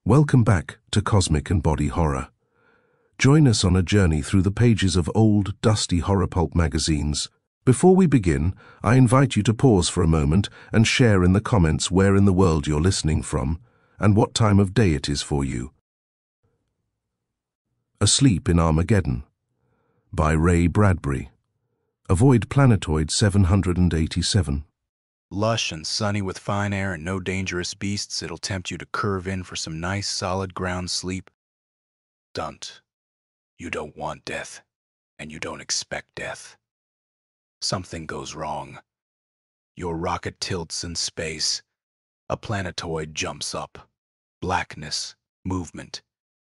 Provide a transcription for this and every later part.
Welcome back to Cosmic and Body Horror. Join us on a journey through the pages of old, dusty horror pulp magazines. Before we begin, I invite you to pause for a moment and share in the comments where in the world you're listening from and what time of day it is for you. Asleep in Armageddon by Bradbury. Avoid planetoid 787. Lush and sunny with fine air and no dangerous beasts, it'll tempt you to curve in for some nice solid ground sleep. Don't. You don't want death, and you don't expect death. Something goes wrong. Your rocket tilts in space. A planetoid jumps up. Blackness, movement,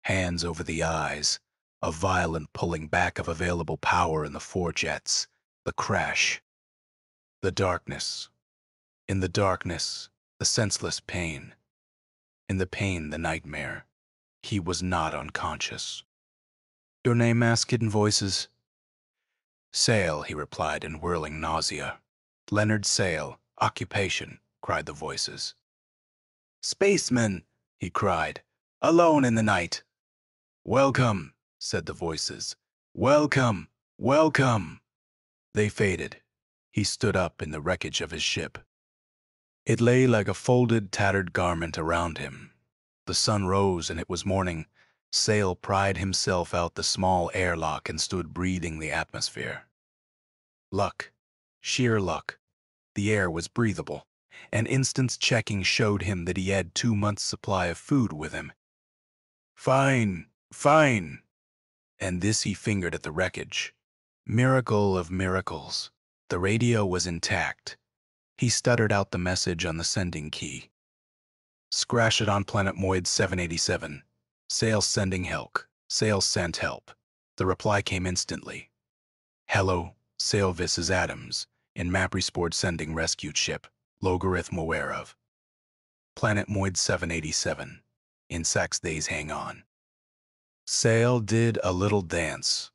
hands over the eyes, a violent pulling back of available power in the forejets, the crash, the darkness. In the darkness, the senseless pain. In the pain, the nightmare. He was not unconscious. Your name asked hidden voices. Sale, he replied in whirling nausea. Leonard Sale, occupation, cried the voices. Spaceman, he cried, alone in the night. Welcome, said the voices. Welcome, welcome. They faded. He stood up in the wreckage of his ship. It lay like a folded, tattered garment around him. The sun rose and it was morning. Sale pried himself out the small airlock and stood breathing the atmosphere. Luck. Sheer luck. The air was breathable. An instant's checking showed him that he had 2 months' supply of food with him. Fine, fine. And this he fingered at the wreckage. Miracle of miracles. The radio was intact. He stuttered out the message on the sending key. Scratch it on planetoid 787. Sale sending help. Sale sent help. The reply came instantly. Hello, Sale Mrs. Adams. In Mapresport sending rescued ship. Logarithm aware of. Planetoid 787. In 6 days hang on. Sale did a little dance.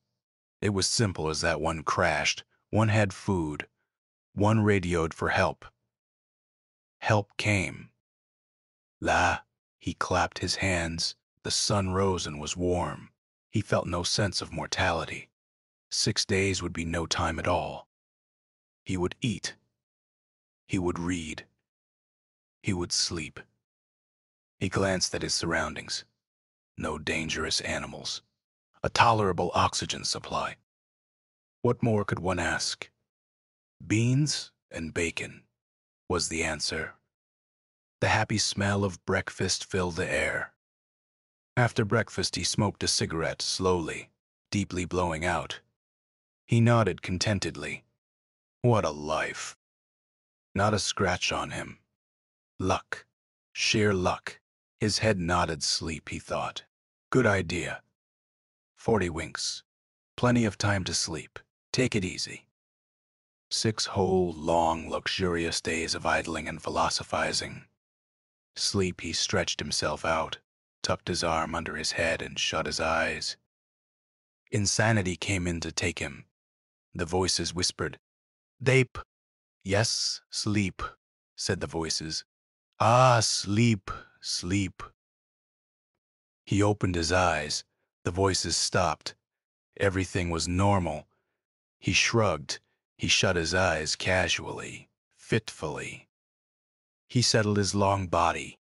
It was simple as that. One crashed. One had food. One radioed for help. Help came. La, he clapped his hands. The sun rose and was warm. He felt no sense of mortality. 6 days would be no time at all. He would eat. He would read. He would sleep. He glanced at his surroundings. No dangerous animals. A tolerable oxygen supply. What more could one ask? Beans and bacon was the answer. The happy smell of breakfast filled the air. After breakfast, he smoked a cigarette slowly, deeply blowing out. He nodded contentedly. What a life. Not a scratch on him. Luck. Sheer luck. His head nodded sleep, he thought. Good idea. 40 winks. Plenty of time to sleep. Take it easy. 6 whole, long, luxurious days of idling and philosophizing. Sleep, he stretched himself out, tucked his arm under his head and shut his eyes. Insanity came in to take him. The voices whispered, Dape. Yes, sleep, said the voices. Ah, sleep, sleep. He opened his eyes. The voices stopped. Everything was normal. He shrugged. He shut his eyes casually, fitfully. He settled his long body.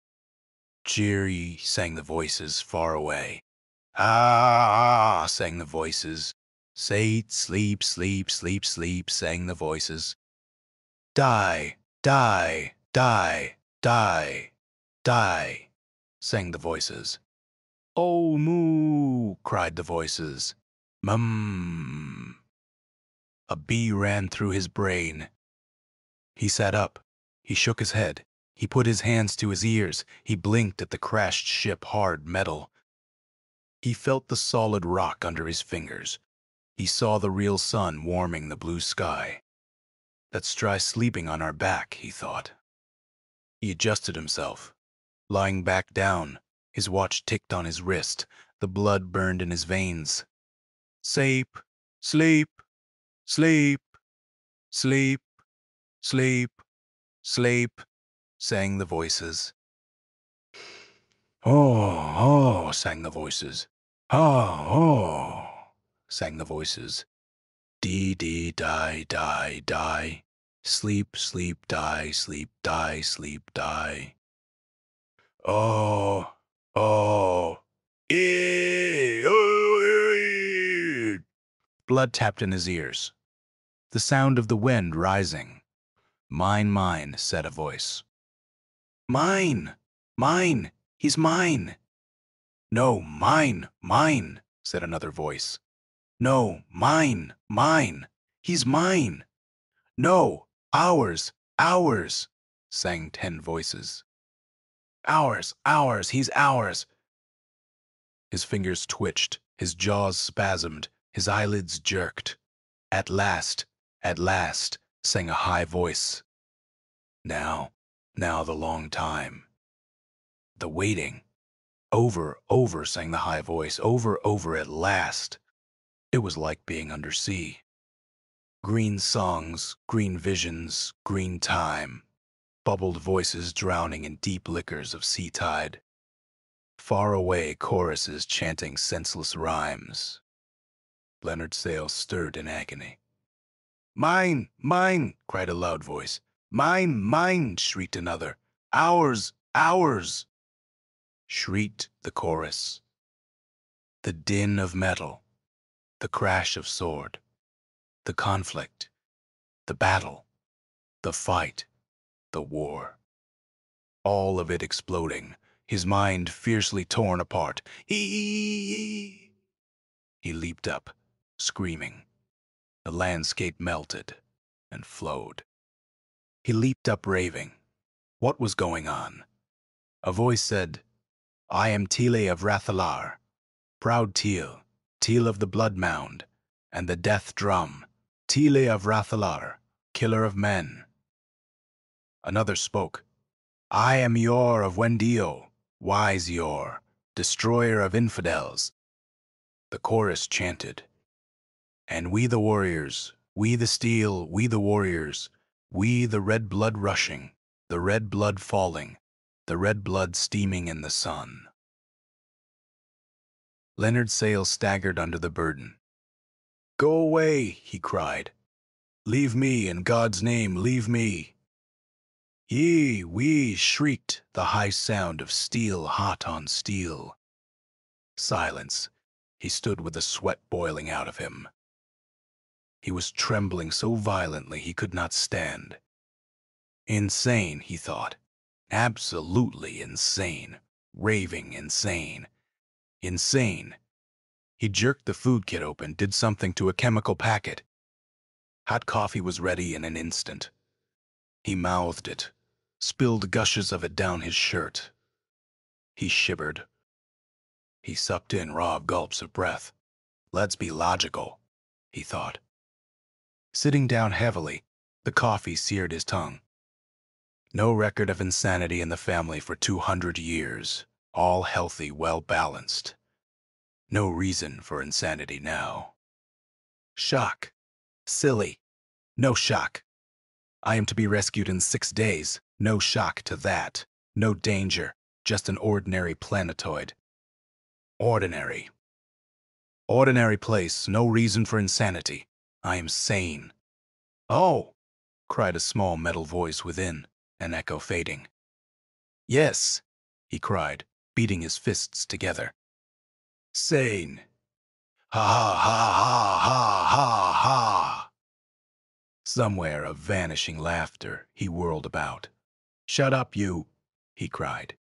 Cheery, sang the voices far away. Ah, sang the voices. Say, sleep, sleep, sleep, sleep, sang the voices. Die, die, die, die, die, sang the voices. Oh, moo, cried the voices. Mum. A bee ran through his brain. He sat up. He shook his head. He put his hands to his ears. He blinked at the crashed ship, hard metal. He felt the solid rock under his fingers. He saw the real sun warming the blue sky. Let's try sleeping on our back, he thought. He adjusted himself. Lying back down, his watch ticked on his wrist. The blood burned in his veins. Sleep, sleep, sleep, sleep, sleep, sleep, sang the voices. Oh, oh, sang the voices. Oh, oh, sang the voices. Dee, dee, die, die, die. Sleep, sleep, die, sleep, die, sleep, die. Oh, oh, ee. Blood tapped in his ears. The sound of the wind rising. Mine, said a voice. Mine, mine, he's mine. No, mine, said another voice. No, mine, he's mine. No, ours, sang 10 voices. Ours, he's ours. His fingers twitched, his jaws spasmed, his eyelids jerked. At last, sang a high voice. Now the long time. The waiting. Over, sang the high voice, over at last. It was like being under sea. Green songs, green visions, green time. Bubbled voices drowning in deep liquors of sea tide. Far away choruses chanting senseless rhymes. Leonard Sale stirred in agony. Mine, cried a loud voice. Mine, shrieked another. Ours, shrieked the chorus. The din of metal, the crash of sword, the conflict, the battle, the fight, the war. All of it exploding, his mind fiercely torn apart. He leaped up, screaming. The landscape melted and flowed. He leaped up raving. What was going on? A voice said, I am Tile of Rathalar, proud Teal, Teal of the Blood Mound, and the Death Drum, Tile of Rathalar, killer of men. Another spoke, I am Yor of Wendio, wise Yor, destroyer of infidels. The chorus chanted, and we the warriors, we the steel, we the warriors, we the red blood rushing, the red blood falling, the red blood steaming in the sun. Leonard Sale staggered under the burden. Go away, he cried. Leave me, in God's name, leave me. Ye, we, shrieked the high sound of steel hot on steel. Silence. He stood with the sweat boiling out of him. He was trembling so violently he could not stand. Insane, he thought. Absolutely insane. Raving insane. Insane. He jerked the food kit open, did something to a chemical packet. Hot coffee was ready in an instant. He mouthed it, spilled gushes of it down his shirt. He shivered. He sucked in raw gulps of breath. Let's be logical, he thought. Sitting down heavily, the coffee seared his tongue. No record of insanity in the family for 200 years. All healthy, well-balanced. No reason for insanity now. Shock. Silly. No shock. I am to be rescued in 6 days. No shock to that. No danger. Just an ordinary planetoid. Ordinary. Ordinary place. No reason for insanity. I am sane. Oh, cried a small metal voice within, an echo fading. Yes, he cried, beating his fists together. Sane. Ha ha ha ha ha ha. Somewhere of vanishing laughter, he whirled about. Shut up, you, he cried.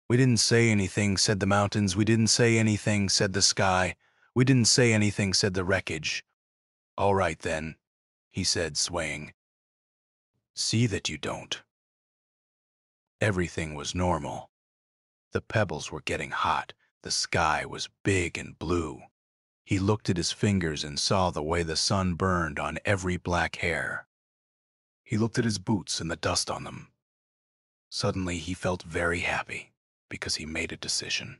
We didn't say anything, said the mountains. We didn't say anything, said the sky. We didn't say anything, said the wreckage. All right, then, he said, swaying. See that you don't. Everything was normal. The pebbles were getting hot. The sky was big and blue. He looked at his fingers and saw the way the sun burned on every black hair. He looked at his boots and the dust on them. Suddenly he felt very happy because he made a decision.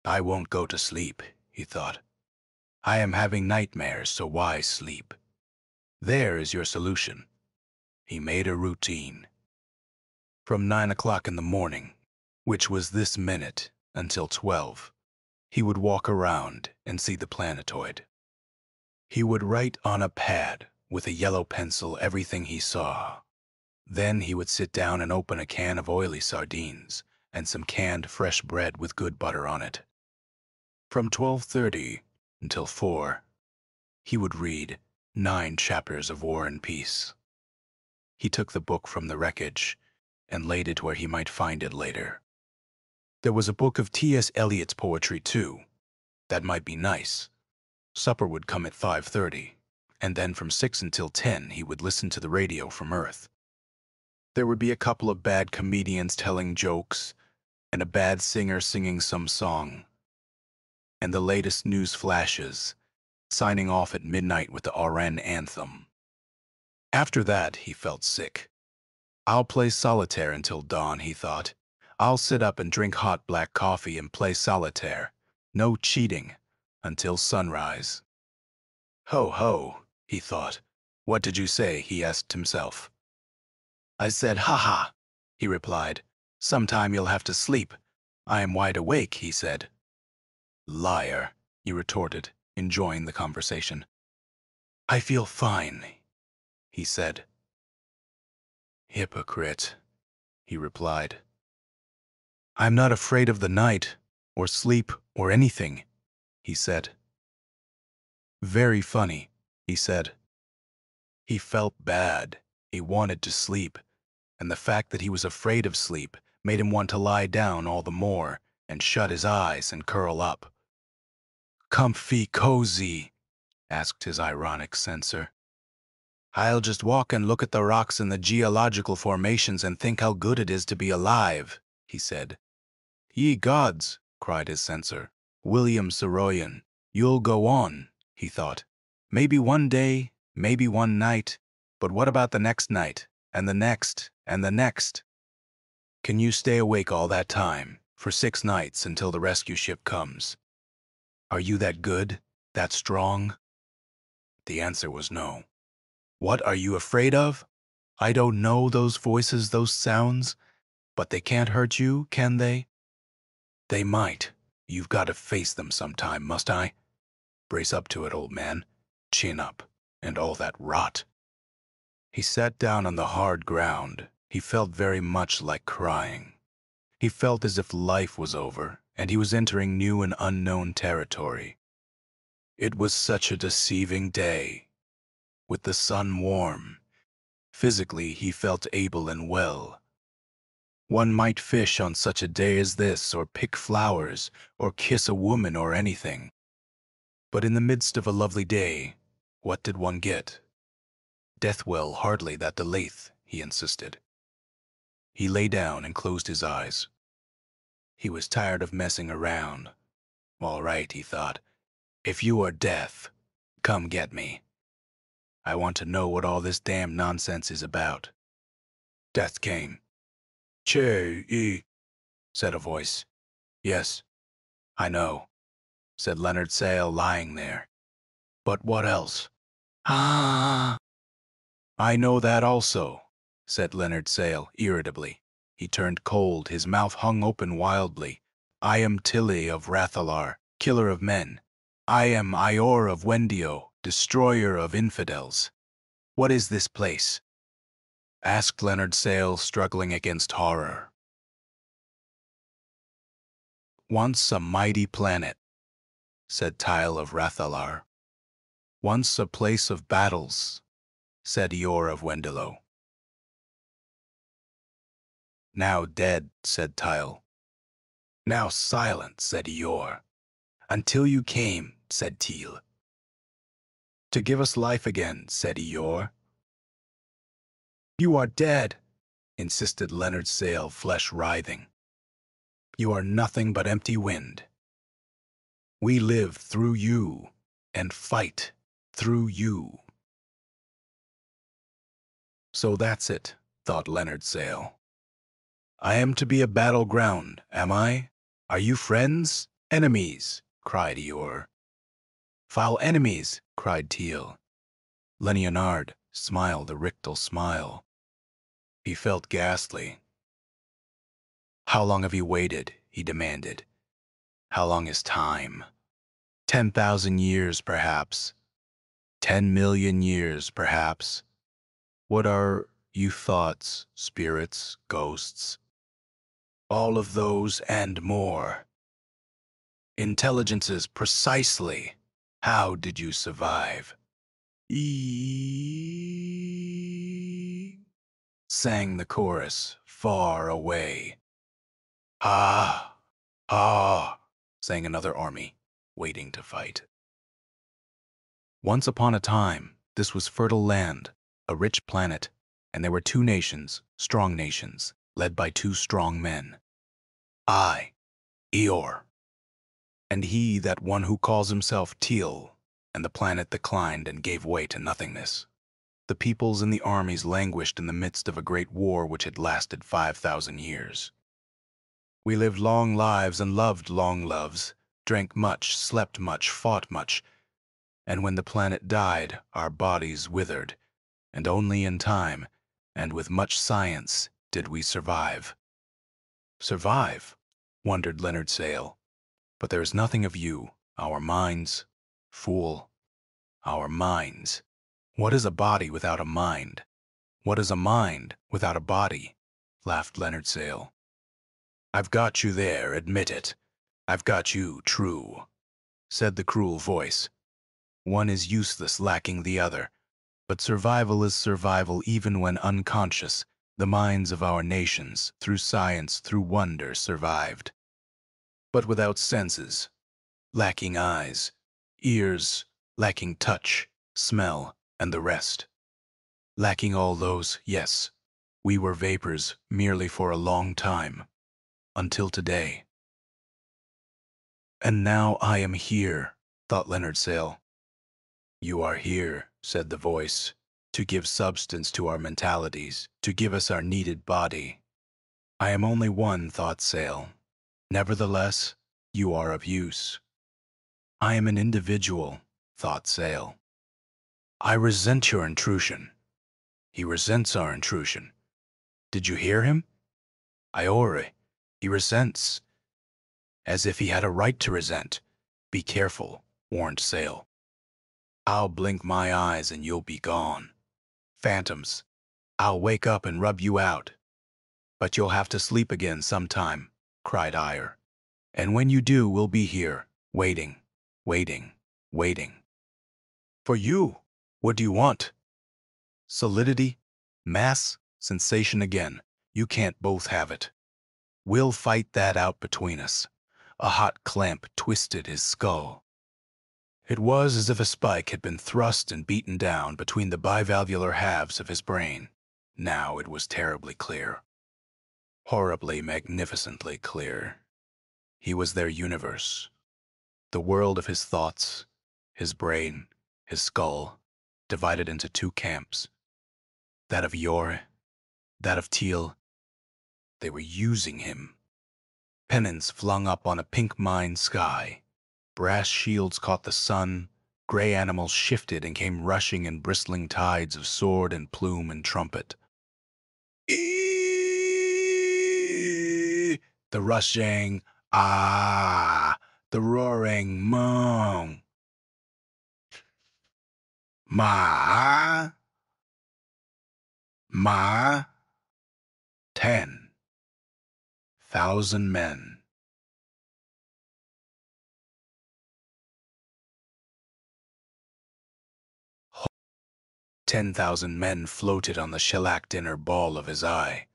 I won't go to sleep, he thought. I am having nightmares, so why sleep? There is your solution. He made a routine. From 9 o'clock in the morning, which was this minute until 12. He would walk around and see the planetoid. He would write on a pad with a yellow pencil everything he saw. Then he would sit down and open a can of oily sardines and some canned fresh bread with good butter on it. From 12:30 until 4, he would read 9 chapters of War and Peace. He took the book from the wreckage and laid it where he might find it later. There was a book of T.S. Eliot's poetry, too. That might be nice. Supper would come at 5:30, and then from 6 until 10 he would listen to the radio from Earth. There would be a couple of bad comedians telling jokes, and a bad singer singing some song, and the latest news flashes, signing off at midnight with the barren anthem. After that, he felt sick. I'll play solitaire until dawn, he thought. I'll sit up and drink hot black coffee and play solitaire. No cheating until sunrise. Ho, ho, he thought. What did you say? He asked himself. I said, ha ha, he replied. Sometime you'll have to sleep. I am wide awake, he said. Liar, he retorted, enjoying the conversation. I feel fine, he said. Hypocrite, he replied. I'm not afraid of the night, or sleep, or anything, he said. Very funny, he said. He felt bad. He wanted to sleep, and the fact that he was afraid of sleep made him want to lie down all the more and shut his eyes and curl up. Comfy cozy, asked his ironic censor. I'll just walk and look at the rocks and the geological formations and think how good it is to be alive, he said. Ye gods, cried his censor. William Saroyan, you'll go on, he thought. Maybe one day, maybe one night, but what about the next night, and the next, and the next? Can you stay awake all that time, for 6 nights until the rescue ship comes? Are you that good, that strong? The answer was no. What are you afraid of? I don't know those voices, those sounds, but they can't hurt you, can they? They might. You've got to face them sometime, must I? Brace up to it, old man. Chin up, and all that rot. He sat down on the hard ground. He felt very much like crying. He felt as if life was over, and he was entering new and unknown territory. It was such a deceiving day, with the sun warm. Physically, he felt able and well. One might fish on such a day as this, or pick flowers, or kiss a woman or anything. But in the midst of a lovely day, what did one get? Deathwell hardly that delayth, he insisted. He lay down and closed his eyes. He was tired of messing around. All right, he thought. If you are death, come get me. I want to know what all this damn nonsense is about. Death came. Che, said a voice. Yes, I know, said Leonard Sale, lying there. But what else? Ah, I know that also, said Leonard Sale irritably. He turned cold, his mouth hung open wildly. I am Tilly of Rathalar, killer of men. I am Ior of Wendio, destroyer of infidels. What is this place? Asked Leonard Sale, struggling against horror. Once a mighty planet, said Tyle of Rathalar. Once a place of battles, said Ior of Wendilo. Now dead, said Tyle. Now silent, said Ior. Until you came, said Teal. To give us life again, said Ior. You are dead, insisted Leonard Sale, flesh writhing. You are nothing but empty wind. We live through you and fight through you. So that's it, thought Leonard Sale. I am to be a battleground, am I? Are you friends? Enemies, cried Eeyore. Foul enemies, cried Teal. Leonard smiled a rictal smile. He felt ghastly. How long have you waited? He demanded. How long is time? 10,000 years, perhaps. 10 million years, perhaps. What are you thoughts, spirits, ghosts? All of those and more. Intelligences, precisely. How did you survive? Sang the chorus, far away. Ah, ah, sang another army, waiting to fight. Once upon a time, this was fertile land, a rich planet, and there were two nations, strong nations, led by two strong men. I, Eeyore, and he, that one who calls himself Teal, and the planet declined and gave way to nothingness. The peoples and the armies languished in the midst of a great war which had lasted 5,000 years. We lived long lives and loved long loves, drank much, slept much, fought much, and when the planet died, our bodies withered, and only in time, and with much science, did we survive. Survive? Wondered Leonard Sale. But there is nothing of you, our minds. Fool, our minds. What is a body without a mind? What is a mind without a body? Laughed Leonard Sale. I've got you there, admit it. I've got you, true, said the cruel voice. One is useless lacking the other, but survival is survival even when unconscious. The minds of our nations, through science, through wonder, survived. But without senses, lacking eyes, ears, lacking touch, smell, and the rest. Lacking all those, yes, we were vapors merely for a long time, until today. And now I am here, thought Leonard Sale. You are here, said the voice, to give substance to our mentalities, to give us our needed body. I am only one, thought Sale. Nevertheless, you are of use. I am an individual, thought Sale. I resent your intrusion. He resents our intrusion. Did you hear him? Iore, he resents. As if he had a right to resent. Be careful, warned Sale. I'll blink my eyes and you'll be gone. Phantoms, I'll wake up and rub you out. But you'll have to sleep again sometime, cried Ire. And when you do, we'll be here, waiting, waiting, waiting. For you, what do you want? Solidity, mass, sensation again. You can't both have it. We'll fight that out between us. A hot clamp twisted his skull. It was as if a spike had been thrust and beaten down between the bivalvular halves of his brain. Now it was terribly clear. Horribly, magnificently clear. He was their universe. The world of his thoughts, his brain, his skull, divided into two camps. That of Yore, that of Teal. They were using him. Pennons flung up on a pink mine sky. Brass shields caught the sun. Gray animals shifted and came rushing in bristling tides of sword and plume and trumpet. Eeeeee! The rushing, ah! The roaring, moan. Ma! 10,000 men. Ho- 10,000 men floated on the shellacked inner ball of his eye.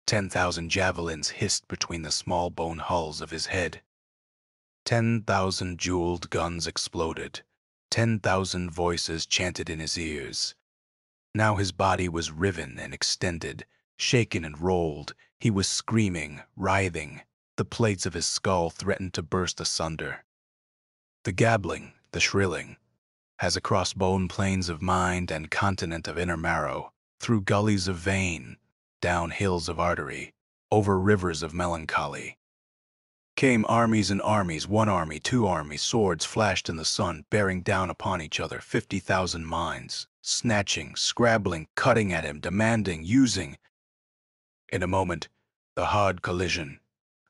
10,000 javelins hissed between the small bone hulls of his head. 10,000 jeweled guns exploded. 10,000 voices chanted in his ears. Now his body was riven and extended, shaken and rolled. He was screaming, writhing. The plates of his skull threatened to burst asunder. The gabbling, the shrilling, as across bone plains of mind and continent of inner marrow, through gullies of vein, down hills of artery, over rivers of melancholy. Came armies and armies, one army, two armies, swords flashed in the sun, bearing down upon each other 50,000 minds, snatching, scrabbling, cutting at him, demanding, using. In a moment, The hard collision.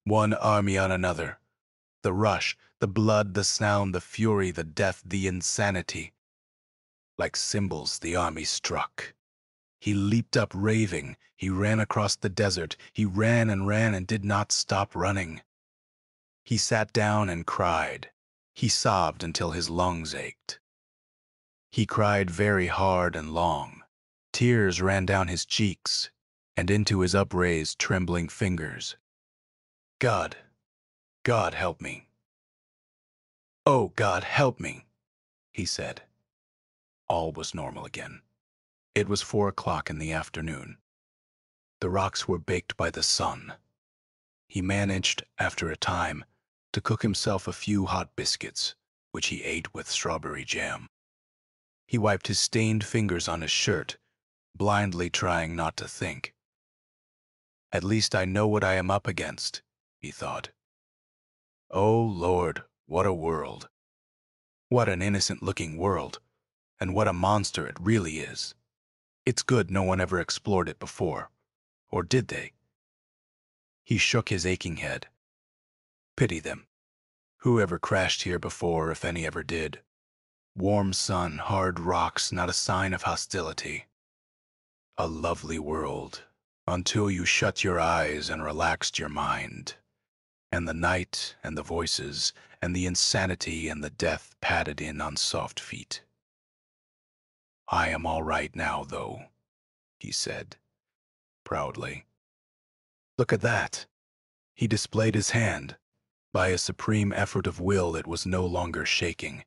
One army on another. The rush, the blood, the sound, the fury, the death, the insanity. Like cymbals, the army struck. He leaped up raving. He ran across the desert. He ran and did not stop running. He sat down and cried. He sobbed until his lungs ached. He cried very hard and long. Tears ran down his cheeks and into his upraised, trembling fingers. God, God help me. Oh, God help me, he said. All was normal again. It was 4 o'clock in the afternoon. The rocks were baked by the sun. He managed, after a time, to cook himself a few hot biscuits, which he ate with strawberry jam. He wiped his stained fingers on his shirt, blindly trying not to think. At least I know what I am up against, he thought. Oh, Lord, what a world. What an innocent-looking world, and what a monster it really is. It's good no one ever explored it before. Or did they? He shook his aching head. Pity them. Who ever crashed here before, if any ever did? Warm sun, hard rocks, not a sign of hostility. A lovely world, until you shut your eyes and relaxed your mind. And the night, and the voices, and the insanity, and the death padded in on soft feet. I am all right now, though, he said, proudly. Look at that. He displayed his hand. By a supreme effort of will, it was no longer shaking.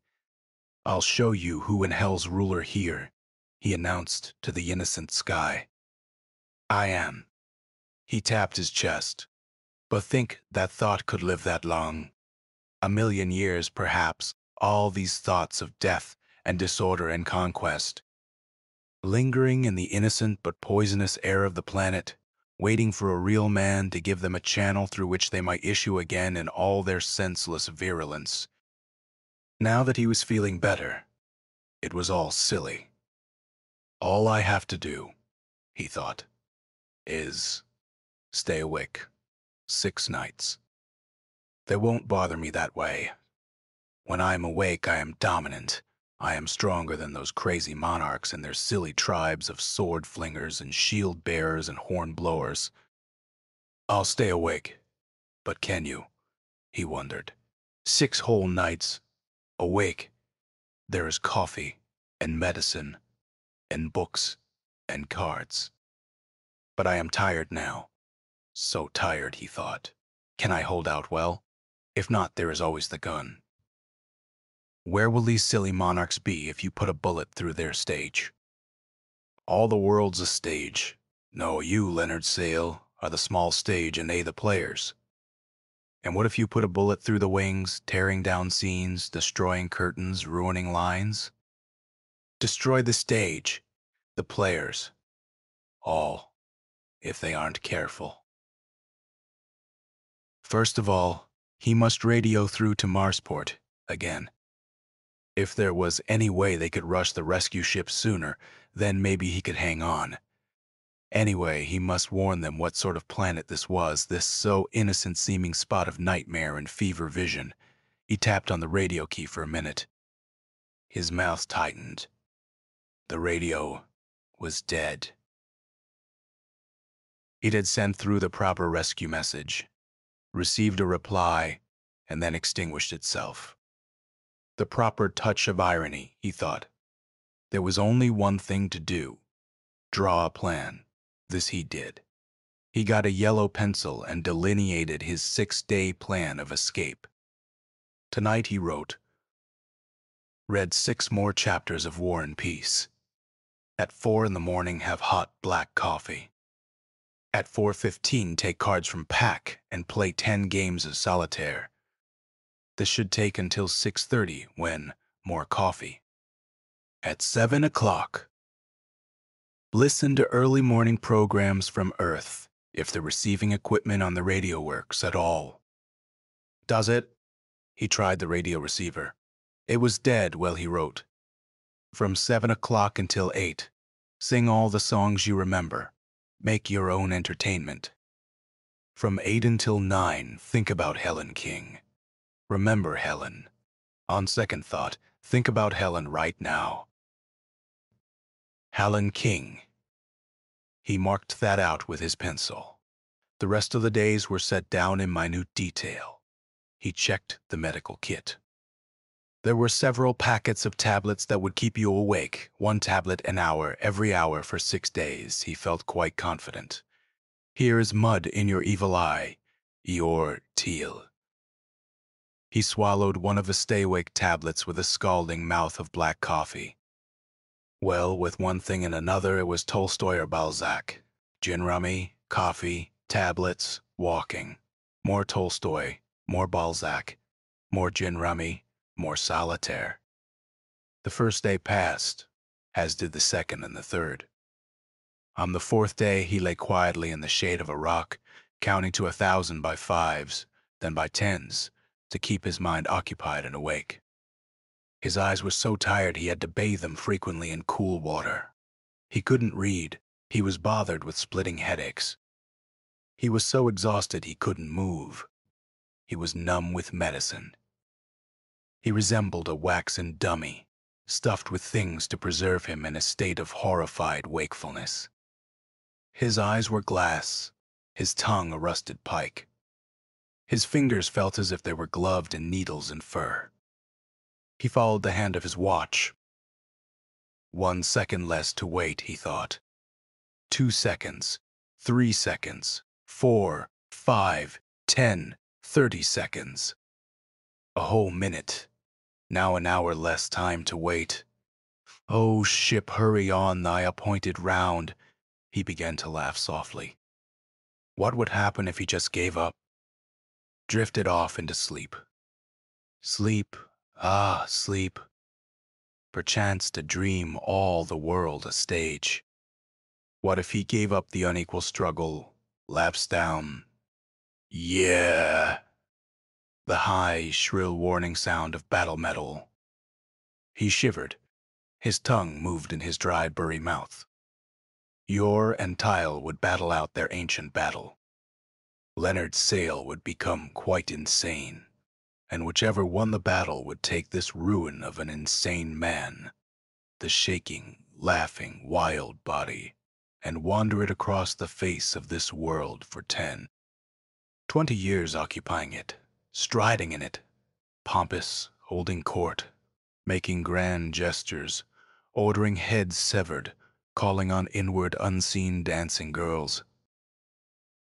I'll show you who in hell's ruler here, he announced to the innocent sky. I am. He tapped his chest. But think that thought could live that long. 1,000,000 years, perhaps, all these thoughts of death and disorder and conquest. Lingering in the innocent but poisonous air of the planet, waiting for a real man to give them a channel through which they might issue again in all their senseless virulence. Now that he was feeling better, it was all silly. All I have to do, he thought, is stay awake 6 nights. They won't bother me that way. When I am awake, I am dominant. I am stronger than those crazy monarchs and their silly tribes of sword flingers and shield bearers and horn blowers. I'll stay awake. But can you? He wondered. 6 whole nights. Awake. There is coffee and medicine and books and cards. But I am tired now. So tired, he thought. Can I hold out well? If not, there is always the gun. Where will these silly monarchs be if you put a bullet through their stage? All the world's a stage. No, you, Leonard Sale, are the small stage and they the players. And what if you put a bullet through the wings, tearing down scenes, destroying curtains, ruining lines? Destroy the stage, the players, all, if they aren't careful. First of all, he must radio through to Marsport again. If there was any way they could rush the rescue ship sooner, then maybe he could hang on. Anyway, he must warn them what sort of planet this was, this so innocent-seeming spot of nightmare and fever vision. He tapped on the radio key for a minute. His mouth tightened. The radio was dead. It had sent through the proper rescue message, received a reply, and then extinguished itself. The proper touch of irony, he thought. There was only one thing to do. Draw a plan. This he did. He got a yellow pencil and delineated his 6-day plan of escape. Tonight he wrote, read 6 more chapters of War and Peace. At 4 in the morning have hot black coffee. At 4:15 take cards from pack and play 10 games of solitaire. This should take until 6:30 when more coffee. At 7 o'clock, listen to early morning programs from Earth if the receiving equipment on the radio works at all. Does it? He tried the radio receiver. It was dead, well, he wrote. From 7 o'clock until 8, sing all the songs you remember. Make your own entertainment. From 8 until 9, think about Helen King. Remember Helen. On second thought, think about Helen right now. Helen King. He marked that out with his pencil. The rest of the days were set down in minute detail. He checked the medical kit. There were several packets of tablets that would keep you awake, 1 tablet an hour, every hour for 6 days. He felt quite confident. Here is mud in your evil eye, your teal. He swallowed one of the stay-awake tablets with a scalding mouth of black coffee. Well, with one thing and another, it was Tolstoy or Balzac. Gin rummy, coffee, tablets, walking. More Tolstoy, more Balzac, more gin rummy, more solitaire. The first day passed, as did the second and the third. On the 4th day, he lay quietly in the shade of a rock, counting to 1,000 by 5s, then by 10s, to keep his mind occupied and awake. His eyes were so tired he had to bathe them frequently in cool water. He couldn't read. He was bothered with splitting headaches. He was so exhausted he couldn't move. He was numb with medicine. He resembled a waxen dummy, stuffed with things to preserve him in a state of horrified wakefulness. His eyes were glass, his tongue a rusted pike. His fingers felt as if they were gloved in needles and fur. He followed the hand of his watch. 1 second less to wait, he thought. 2 seconds, 3 seconds, 4, 5, 10, 30 seconds. A whole minute. Now an hour less time to wait. Oh, ship, hurry on thy appointed round. He began to laugh softly. What would happen if he just gave up? Drifted off into sleep. Sleep, ah, sleep. Perchance to dream all the world a stage. What if he gave up the unequal struggle, lapsed down? Yeah. The high, shrill warning sound of battle metal. He shivered. His tongue moved in his dried, burry mouth. Yor and Tile would battle out their ancient battle. Leonard Sale would become quite insane, and whichever won the battle would take this ruin of an insane man, the shaking, laughing, wild body, and wander it across the face of this world for 10, 20 years occupying it, striding in it, pompous, holding court, making grand gestures, ordering heads severed, calling on inward unseen dancing girls.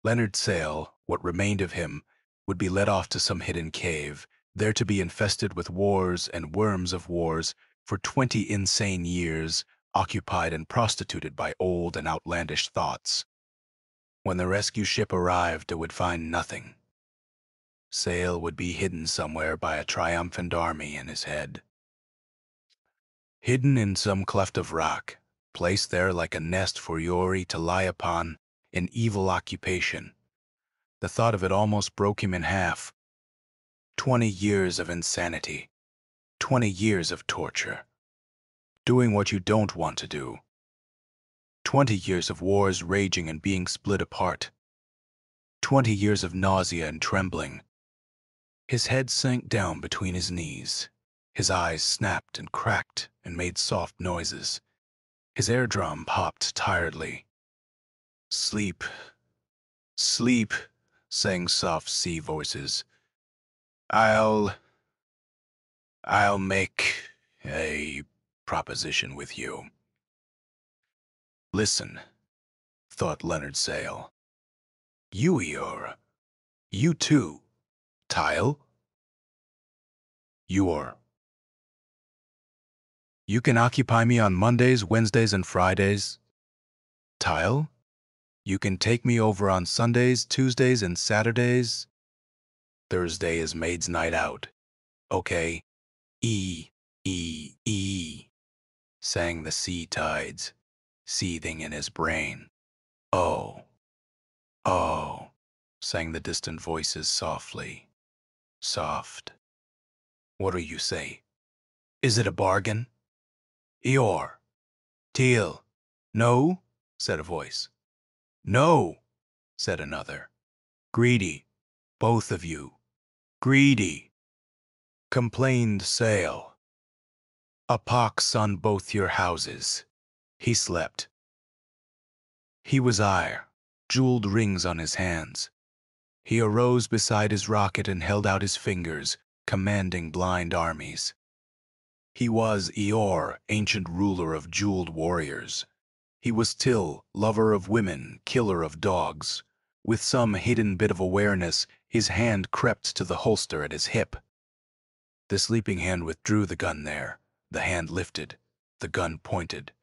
Leonard Sale, what remained of him, would be led off to some hidden cave, there to be infested with wars and worms of wars for 20 insane years, occupied and prostituted by old and outlandish thoughts. When the rescue ship arrived, it would find nothing. Sale would be hidden somewhere by a triumphant army in his head. Hidden in some cleft of rock, placed there like a nest for Yori to lie upon, an evil occupation. The thought of it almost broke him in half. 20 years of insanity. 20 years of torture. Doing what you don't want to do. 20 years of wars raging and being split apart. 20 years of nausea and trembling. His head sank down between his knees. His eyes snapped and cracked and made soft noises. His air drum popped tiredly. Sleep. Sleep, sang soft sea voices. I'll make a proposition with you. Listen, thought Leonard Sale. You, Eeyore. You too. Tile? Eeyore. You can occupy me on Mondays, Wednesdays, and Fridays. Tile? You can take me over on Sundays, Tuesdays, and Saturdays. Thursday is maid's night out. Okay. E, sang the sea tides, seething in his brain. Oh, sang the distant voices softly. Soft. What do you say? Is it a bargain? Eeyore. Teal. No, said a voice. No, said another. Greedy, both of you. Greedy, complained Sail. A pox on both your houses. He slept. He was ire, jeweled rings on his hands. He arose beside his rocket and held out his fingers, commanding blind armies. He was Eor, ancient ruler of jeweled warriors. He was Till, lover of women, killer of dogs. With some hidden bit of awareness, his hand crept to the holster at his hip. The sleeping hand withdrew the gun there. The hand lifted. The gun pointed.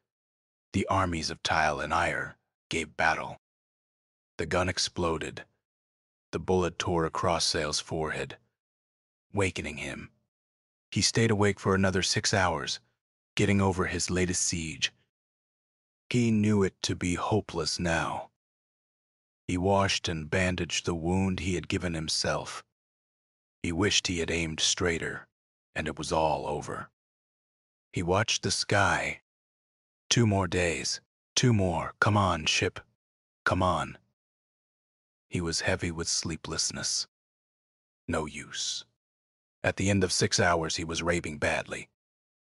The armies of Tile and Ire gave battle. The gun exploded. The bullet tore across Sail's forehead, wakening him. He stayed awake for another 6 hours, getting over his latest siege. He knew it to be hopeless now. He washed and bandaged the wound he had given himself. He wished he had aimed straighter, and it was all over. He watched the sky. 2 more days. 2 more. Come on, ship. Come on. He was heavy with sleeplessness. No use. At the end of 6 hours, he was raving badly.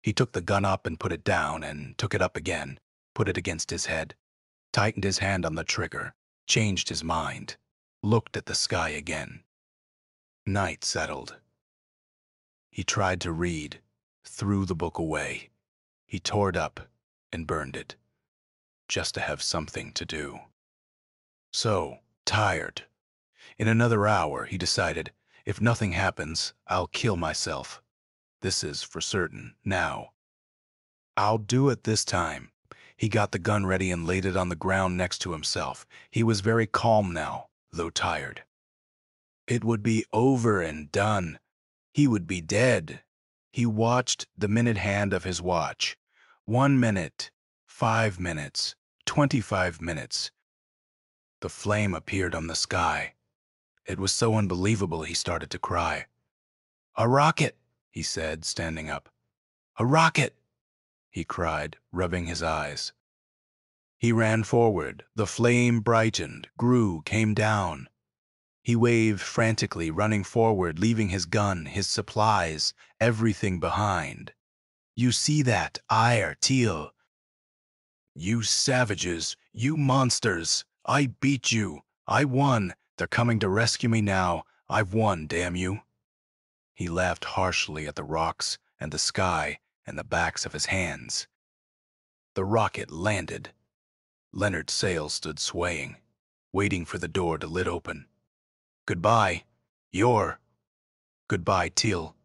He took the gun up and put it down, and took it up again, put it against his head, tightened his hand on the trigger, changed his mind, looked at the sky again. Night settled. He tried to read, threw the book away. He tore it up and burned it, just to have something to do. So, tired. In another hour, he decided, if nothing happens, I'll kill myself. This is for certain, now. I'll do it this time. He got the gun ready and laid it on the ground next to himself. He was very calm now, though tired. It would be over and done. He would be dead. He watched the minute hand of his watch. 1 minute, 5 minutes, 25 minutes. The flame appeared on the sky. It was so unbelievable he started to cry. "A rocket," he said, standing up. "A rocket," he cried, rubbing his eyes. He ran forward. The flame brightened, grew, came down. He waved frantically, running forward, leaving his gun, his supplies, everything behind. "You see that, Ire, Teal? You savages, you monsters, I beat you. I won. They're coming to rescue me now. I've won, damn you." He laughed harshly at the rocks and the sky and the backs of his hands. The rocket landed. Leonard's sail stood swaying, waiting for the door to lit open. "Goodbye, goodbye, Teal."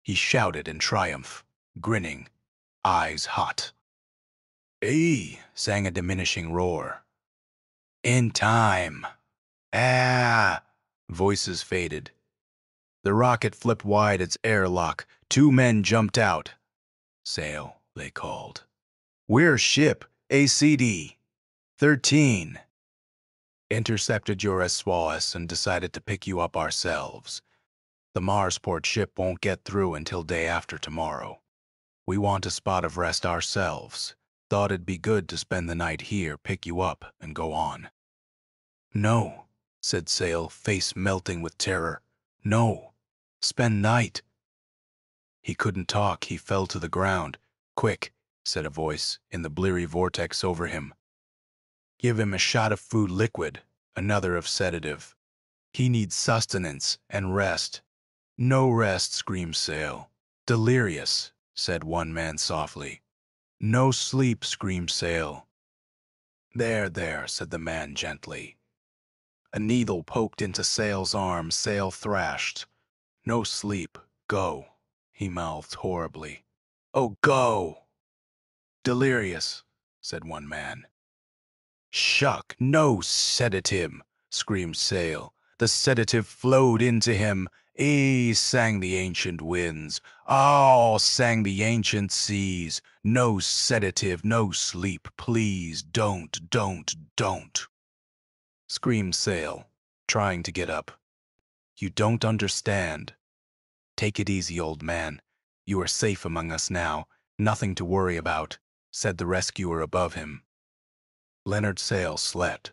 He shouted in triumph, grinning, eyes hot. "Hey," sang a diminishing roar. "In time." "Ah!" Voices faded. The rocket flipped wide its airlock. 2 men jumped out. "Sail," they called. "We're ship, ACD 13. Intercepted your SWAS and decided to pick you up ourselves. The Marsport ship won't get through until day after tomorrow. We want a spot of rest ourselves. Thought it'd be good to spend the night here, pick you up, and go on." "No," said Sail, face melting with terror. "No. Spend night." He couldn't talk. He fell to the ground. "Quick," said a voice in the bleary vortex over him. "Give him a shot of food liquid, another of sedative. He needs sustenance and rest." "No rest," screamed Sail. "Delirious," said one man softly. "No sleep," screamed Sail. There, said the man gently. A needle poked into Sail's arm. Sail thrashed. "No sleep. Go," he mouthed horribly. "Oh, go!" "Delirious," said one man. "Shuck, no sedative," screamed Sail. The sedative flowed into him. Sang the ancient winds. "Ah," sang the ancient seas. "No sedative, no sleep, please, don't," screamed Sail, trying to get up. "You don't understand. Take it easy, old man. You are safe among us now. Nothing to worry about," said the rescuer above him. Leonard Sail slept.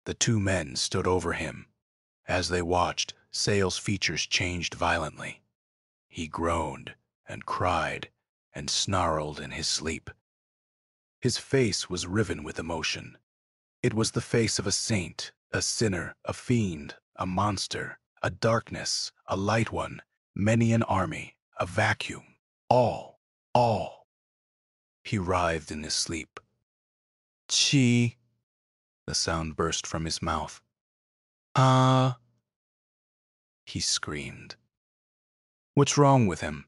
The 2 men stood over him. As they watched, Sale's features changed violently. He groaned and cried and snarled in his sleep. His face was riven with emotion. It was the face of a saint, a sinner, a fiend, a monster, a darkness, a light one, many an army, a vacuum, all. He writhed in his sleep. Chi, the sound burst from his mouth. Ah, he screamed. What's wrong with him?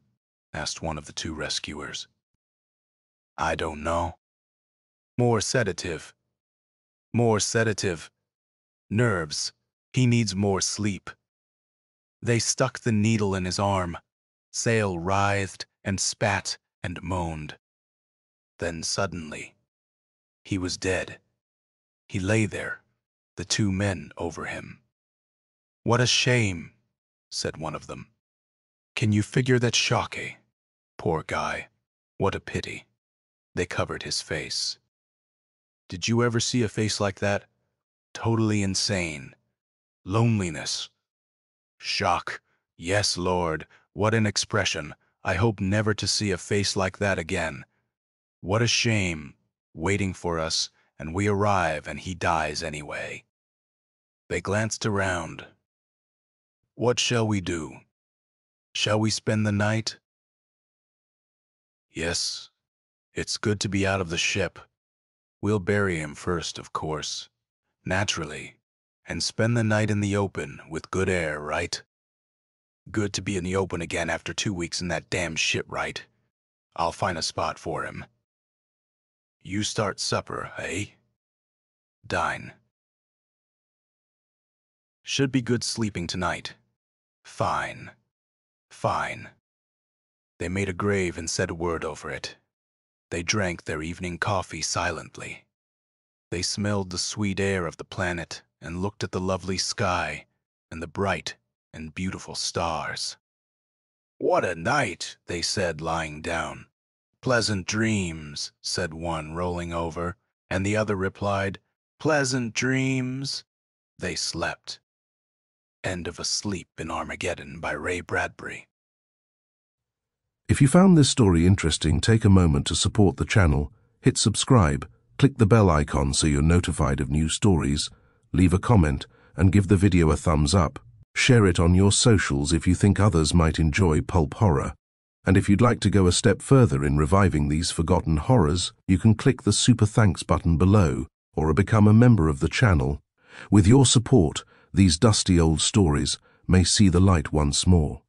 Asked one of the two rescuers. I don't know. More sedative. More sedative. Nerves. He needs more sleep. They stuck the needle in his arm. Sale writhed and spat and moaned. Then suddenly, he was dead. He lay there, the two men over him. What a shame, said one of them. Can you figure that Shocke? Poor guy. What a pity. They covered his face. Did you ever see a face like that? Totally insane. Loneliness. Shock. Yes, Lord. What an expression. I hope never to see a face like that again. What a shame. Waiting for us, and we arrive and he dies anyway. They glanced around. What shall we do? Shall we spend the night? Yes. It's good to be out of the ship. We'll bury him first, of course. Naturally. And spend the night in the open with good air, right? Good to be in the open again after 2 weeks in that damn ship, right? I'll find a spot for him. You start supper, eh? Dine. Should be good sleeping tonight. Fine. Fine. They made a grave and said a word over it. They drank their evening coffee silently. They smelled the sweet air of the planet and looked at the lovely sky and the bright and beautiful stars. What a night, they said, lying down. Pleasant dreams, said one, rolling over, and the other replied, Pleasant dreams. They slept. End of Asleep in Armageddon by Bradbury. If you found this story interesting, take a moment to support the channel, hit subscribe, click the bell icon so you're notified of new stories, leave a comment, and give the video a thumbs up. Share it on your socials if you think others might enjoy pulp horror. And if you'd like to go a step further in reviving these forgotten horrors, you can click the Super Thanks button below or become a member of the channel. With your support, these dusty old stories may see the light once more.